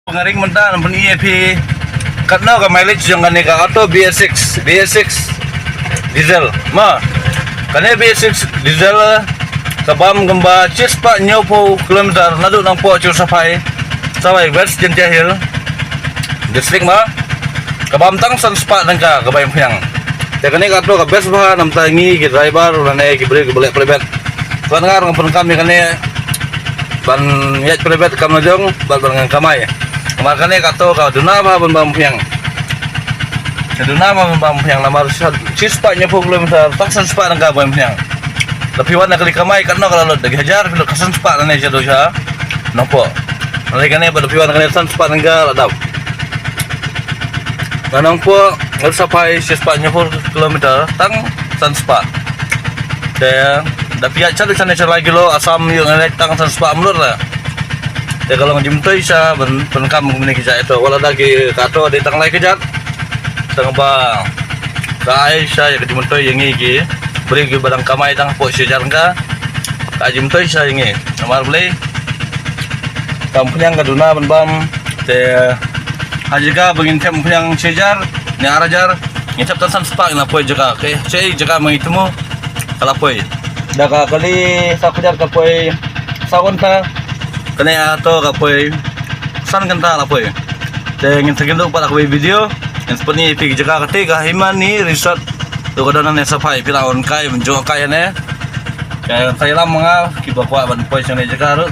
Pengaring mentan pun EAP katno ka mileage yung kani ka auto BS6 diesel ma kani BS6 diesel kabam gamba cheers pa nyo po kilometer nado nang po chur sapay West Gentia Hill district ma kabam tang san spa nang ka kabayang pyang ya kani ka to ka best ba nam tangi ki driver na ne ki break boleh private kan ngar ngapun kami kani ban yat private kam najong ban ngang kamay makanya kato kau duna apa bambang namar cispa nyepo kilometer taksan spa nang kabam piang tapi wana kali kamay karena kalau dagi hajar bilo kasan spa nang jado siya nopo nalai kane pada piwan kane san spa nang ladap kanang po sampai cispa nyepo kilometer tang san spa kaya tapi ya cari sana lagi lo asam yung tang san spa mulur lah. Ya kalau ngejimtoy siya penkam memiliki siya ito wala lagi kato di tang lay kejat tang ba kaay siya ya kejimtoy yang iki beri ke barang kamay tang po siya ka kajimtoy siya yang namar beli kampung kaduna bam te hajiga bengin tem yang sejar ni arajar ngecap tansan spak na po jaga ke cey jaga mangitmo kalapoy daga kali sakujar kapoy sawon ka kena ato kapoy san kanta kapoy tengin segendo para kapoy video yang seperti pigi jaga ketiga himani resort tu kadana ne sapai pilaon kai menjo kai ne kaya saya lam mga kibakwa ban poy sang jaga